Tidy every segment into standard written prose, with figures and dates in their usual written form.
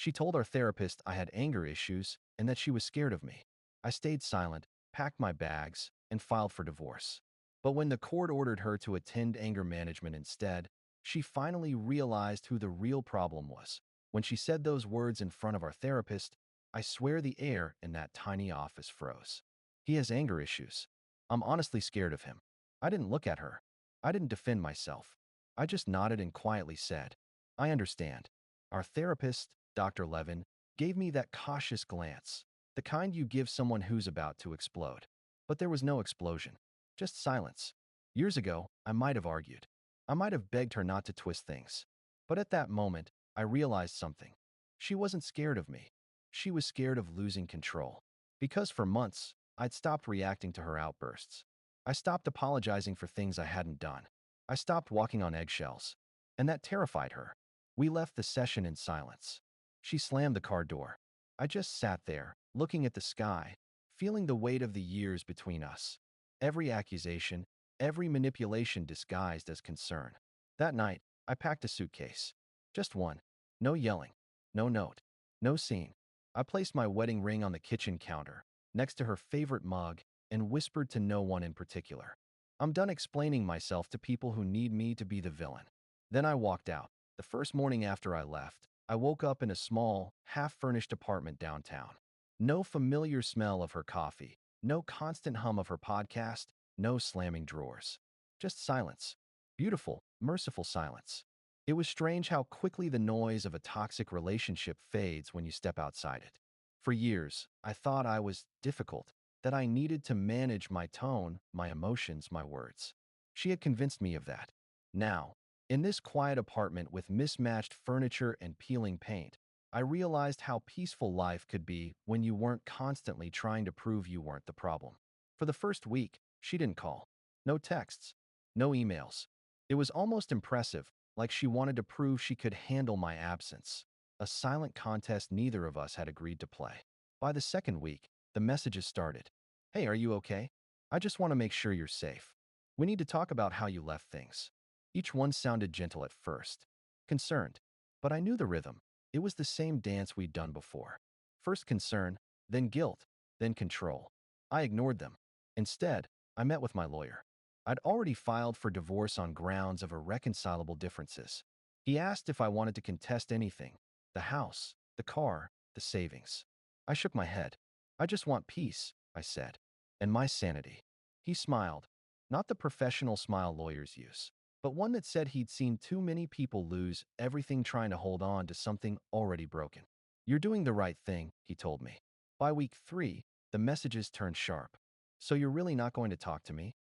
She told our therapist I had anger issues and that she was scared of me. I stayed silent, packed my bags, and filed for divorce. But when the court ordered her to attend anger management instead, she finally realized who the real problem was. When she said those words in front of our therapist, I swear the air in that tiny office froze. He has anger issues. I'm honestly scared of him. I didn't look at her. I didn't defend myself. I just nodded and quietly said, I understand. Our therapist, Dr. Levin, gave me that cautious glance, the kind you give someone who's about to explode. But there was no explosion, just silence. Years ago, I might have argued. I might have begged her not to twist things. But at that moment, I realized something. She wasn't scared of me. She was scared of losing control. Because for months, I'd stopped reacting to her outbursts. I stopped apologizing for things I hadn't done. I stopped walking on eggshells. And that terrified her. We left the session in silence. She slammed the car door. I just sat there, looking at the sky, feeling the weight of the years between us. Every accusation, every manipulation disguised as concern. That night, I packed a suitcase. Just one. No yelling. No note. No scene. I placed my wedding ring on the kitchen counter, next to her favorite mug, and whispered to no one in particular. I'm done explaining myself to people who need me to be the villain. Then I walked out. The first morning after I left, I woke up in a small, half-furnished apartment downtown. No familiar smell of her coffee, no constant hum of her podcast, no slamming drawers. Just silence. Beautiful, merciful silence. It was strange how quickly the noise of a toxic relationship fades when you step outside it. For years, I thought I was difficult, that I needed to manage my tone, my emotions, my words. She had convinced me of that. Now, in this quiet apartment with mismatched furniture and peeling paint, I realized how peaceful life could be when you weren't constantly trying to prove you weren't the problem. For the first week, she didn't call. No texts. No emails. It was almost impressive, like she wanted to prove she could handle my absence. A silent contest neither of us had agreed to play. By the second week, the messages started. Hey, are you okay? I just want to make sure you're safe. We need to talk about how you left things. Each one sounded gentle at first, concerned, but I knew the rhythm. It was the same dance we'd done before. First concern, then guilt, then control. I ignored them. Instead, I met with my lawyer. I'd already filed for divorce on grounds of irreconcilable differences. He asked if I wanted to contest anything, the house, the car, the savings. I shook my head. I just want peace, I said, and my sanity. He smiled, not the professional smile lawyers use, but one that said he'd seen too many people lose everything trying to hold on to something already broken. You're doing the right thing, he told me. By week 3, the messages turned sharp. So you're really not going to talk to me?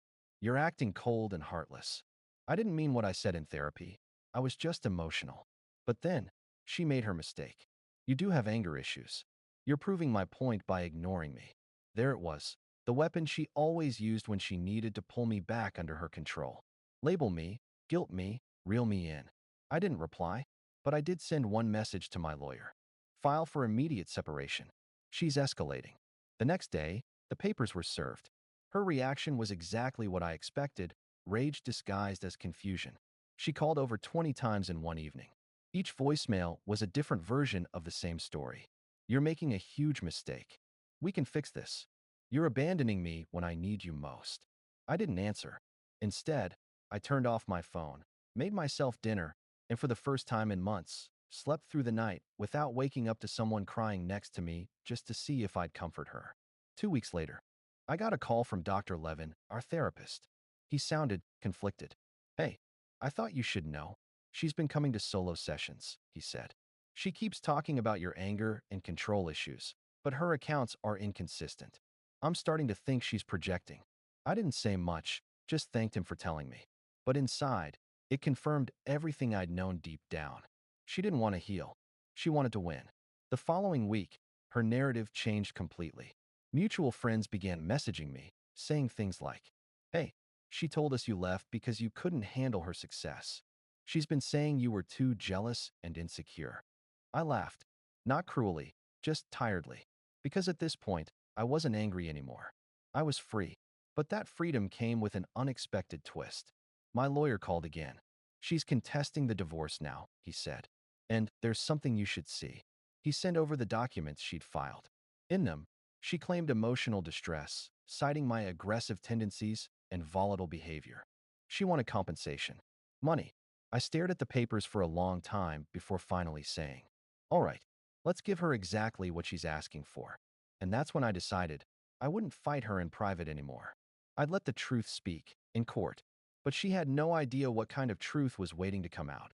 You're acting cold and heartless. I didn't mean what I said in therapy. I was just emotional. But then, she made her mistake. You do have anger issues. You're proving my point by ignoring me. There it was, the weapon she always used when she needed to pull me back under her control. Label me, guilt me, reel me in. I didn't reply, but I did send one message to my lawyer. File for immediate separation. She's escalating. The next day, the papers were served. Her reaction was exactly what I expected, rage disguised as confusion. She called over 20 times in one evening. Each voicemail was a different version of the same story. You're making a huge mistake. We can fix this. You're abandoning me when I need you most. I didn't answer. Instead, I turned off my phone, made myself dinner, and for the first time in months, slept through the night without waking up to someone crying next to me just to see if I'd comfort her. 2 weeks later, I got a call from Dr. Levin, our therapist. He sounded conflicted. Hey, I thought you should know. She's been coming to solo sessions, he said. She keeps talking about your anger and control issues, but her accounts are inconsistent. I'm starting to think she's projecting. I didn't say much, just thanked him for telling me. But inside, it confirmed everything I'd known deep down. She didn't want to heal. She wanted to win. The following week, her narrative changed completely. Mutual friends began messaging me, saying things like, Hey, she told us you left because you couldn't handle her success. She's been saying you were too jealous and insecure. I laughed, not cruelly, just tiredly, because at this point, I wasn't angry anymore. I was free, but that freedom came with an unexpected twist. My lawyer called again. She's contesting the divorce now, he said. And there's something you should see. He sent over the documents she'd filed. In them, she claimed emotional distress, citing my aggressive tendencies and volatile behavior. She wanted compensation. Money. I stared at the papers for a long time before finally saying, "All right, let's give her exactly what she's asking for." And that's when I decided I wouldn't fight her in private anymore. I'd let the truth speak, in court. But she had no idea what kind of truth was waiting to come out.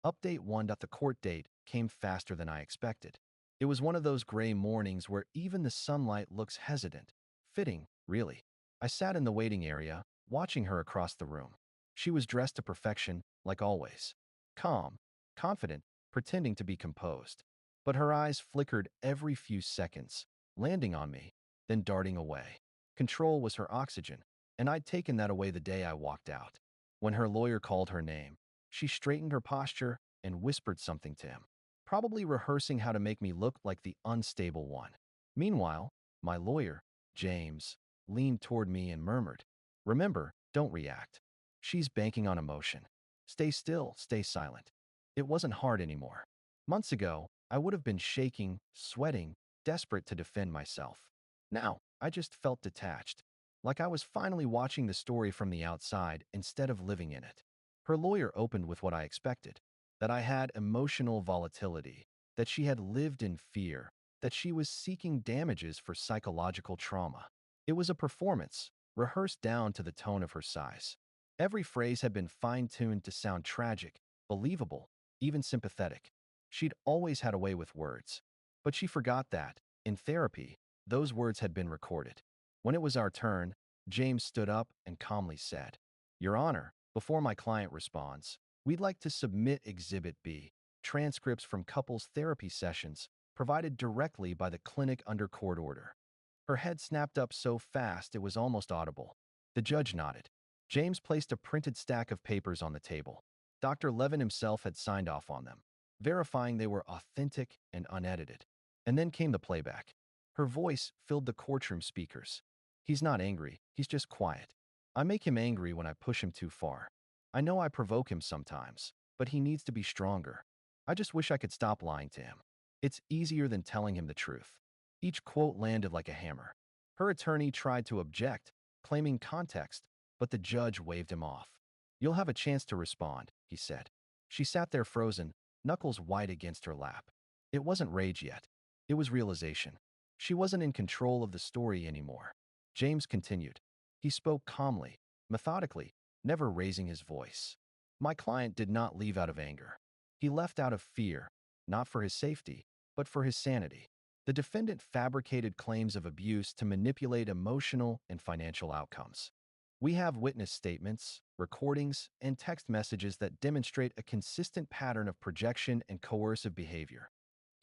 Update 1. The court date came faster than I expected. It was one of those gray mornings where even the sunlight looks hesitant. Fitting, really. I sat in the waiting area, watching her across the room. She was dressed to perfection, like always. Calm, confident, pretending to be composed. But her eyes flickered every few seconds, landing on me, then darting away. Control was her oxygen, and I'd taken that away the day I walked out. When her lawyer called her name, she straightened her posture and whispered something to him, probably rehearsing how to make me look like the unstable one. Meanwhile, my lawyer, James, leaned toward me and murmured, "Remember, don't react. She's banking on emotion. Stay still, stay silent." It wasn't hard anymore. Months ago, I would have been shaking, sweating, desperate to defend myself. Now, I just felt detached, like I was finally watching the story from the outside instead of living in it. Her lawyer opened with what I expected, that I had emotional volatility, that she had lived in fear, that she was seeking damages for psychological trauma. It was a performance, rehearsed down to the tone of her size. Every phrase had been fine-tuned to sound tragic, believable, even sympathetic. She'd always had a way with words. But she forgot that, in therapy, those words had been recorded. When it was our turn, James stood up and calmly said, "Your Honor, before my client responds, we'd like to submit Exhibit B, transcripts from couples therapy sessions provided directly by the clinic under court order." Her head snapped up so fast it was almost audible. The judge nodded. James placed a printed stack of papers on the table. Dr. Levin himself had signed off on them, verifying they were authentic and unedited. And then came the playback. Her voice filled the courtroom speakers. "He's not angry, he's just quiet. I make him angry when I push him too far. I know I provoke him sometimes, but he needs to be stronger. I just wish I could stop lying to him. It's easier than telling him the truth." Each quote landed like a hammer. Her attorney tried to object, claiming context, but the judge waved him off. "You'll have a chance to respond," he said. She sat there frozen, knuckles white against her lap. It wasn't rage yet. It was realization. She wasn't in control of the story anymore. James continued. He spoke calmly, methodically, never raising his voice. My client did not leave out of anger. He left out of fear, not for his safety, but for his sanity. The defendant fabricated claims of abuse to manipulate emotional and financial outcomes. We have witness statements, recordings, and text messages that demonstrate a consistent pattern of projection and coercive behavior.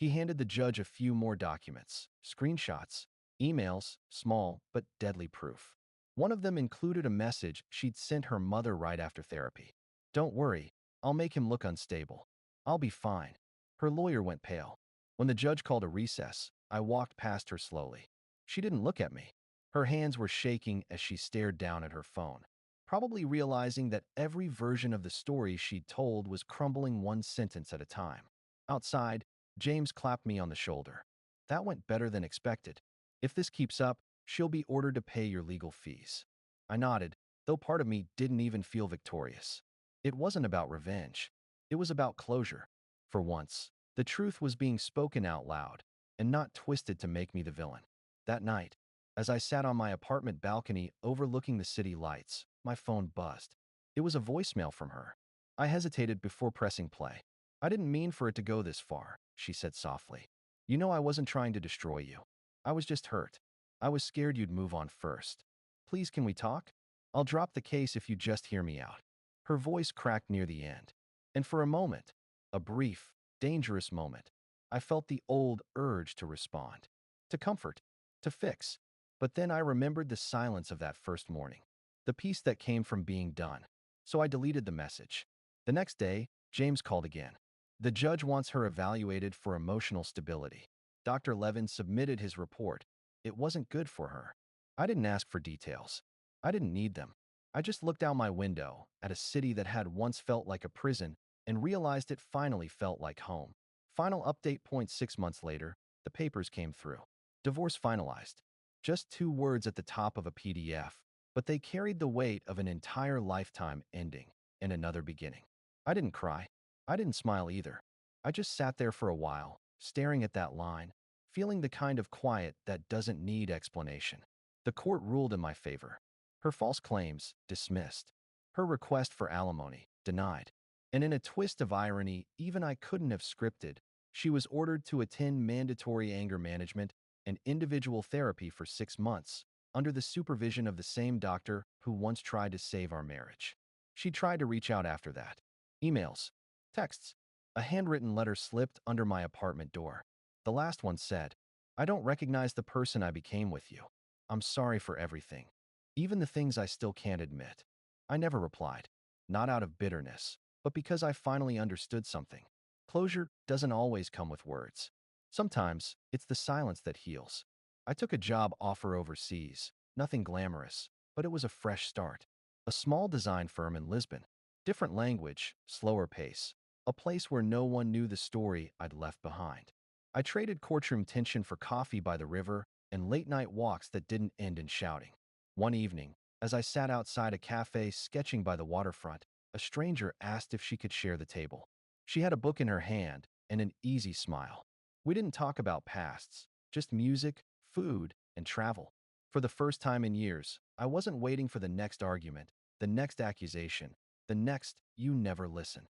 He handed the judge a few more documents, screenshots, emails, small but deadly proof. One of them included a message she'd sent her mother right after therapy. "Don't worry, I'll make him look unstable. I'll be fine." Her lawyer went pale. When the judge called a recess, I walked past her slowly. She didn't look at me. Her hands were shaking as she stared down at her phone, probably realizing that every version of the story she'd told was crumbling one sentence at a time. Outside, James clapped me on the shoulder. "That went better than expected. If this keeps up, she'll be ordered to pay your legal fees." I nodded, though part of me didn't even feel victorious. It wasn't about revenge. It was about closure. For once, the truth was being spoken out loud, and not twisted to make me the villain. That night, as I sat on my apartment balcony overlooking the city lights, my phone buzzed. It was a voicemail from her. I hesitated before pressing play. "I didn't mean for it to go this far," she said softly. "You know I wasn't trying to destroy you. I was just hurt. I was scared you'd move on first. Please, can we talk? I'll drop the case if you just hear me out." Her voice cracked near the end. And for a moment, a brief, dangerous moment, I felt the old urge to respond, to comfort, to fix. But then I remembered the silence of that first morning, the peace that came from being done. So I deleted the message. The next day, James called again. The judge wants her evaluated for emotional stability. Dr. Levin submitted his report. It wasn't good for her. I didn't ask for details. I didn't need them. I just looked out my window at a city that had once felt like a prison and realized it finally felt like home. Final update point 6 months later, the papers came through. Divorce finalized. Just 2 words at the top of a PDF, but they carried the weight of an entire lifetime ending and another beginning. I didn't cry. I didn't smile either. I just sat there for a while, staring at that line, feeling the kind of quiet that doesn't need explanation. The court ruled in my favor. Her false claims dismissed. Her request for alimony denied. And in a twist of irony even I couldn't have scripted, she was ordered to attend mandatory anger management and individual therapy for 6 months, under the supervision of the same doctor who once tried to save our marriage. She tried to reach out after that. Emails, texts, a handwritten letter slipped under my apartment door. The last one said, "I don't recognize the person I became with you. I'm sorry for everything. Even the things I still can't admit." I never replied, not out of bitterness, but because I finally understood something. Closure doesn't always come with words. Sometimes it's the silence that heals. I took a job offer overseas, nothing glamorous, but it was a fresh start. A small design firm in Lisbon. Different language, slower pace. A place where no one knew the story I'd left behind. I traded courtroom tension for coffee by the river and late-night walks that didn't end in shouting. One evening, as I sat outside a cafe sketching by the waterfront, a stranger asked if she could share the table. She had a book in her hand and an easy smile. We didn't talk about pasts, just music, food, and travel. For the first time in years, I wasn't waiting for the next argument, the next accusation, the next "you never listen."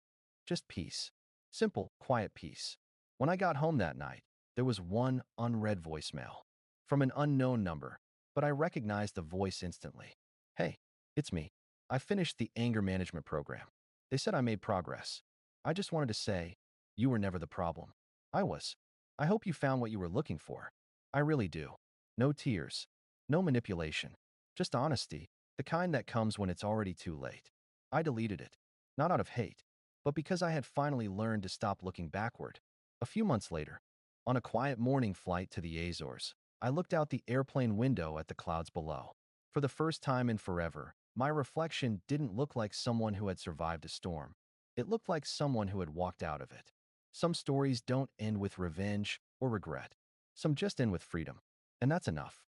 Just peace. Simple, quiet peace. When I got home that night, there was one unread voicemail from an unknown number, but I recognized the voice instantly. "Hey, it's me. I finished the anger management program. They said I made progress. I just wanted to say, you were never the problem. I was. I hope you found what you were looking for. I really do. No tears. No manipulation. Just honesty, the kind that comes when it's already too late." I deleted it. Not out of hate, but because I had finally learned to stop looking backward. A few months later, on a quiet morning flight to the Azores, I looked out the airplane window at the clouds below. For the first time in forever, my reflection didn't look like someone who had survived a storm. It looked like someone who had walked out of it. Some stories don't end with revenge or regret. Some just end with freedom. And that's enough.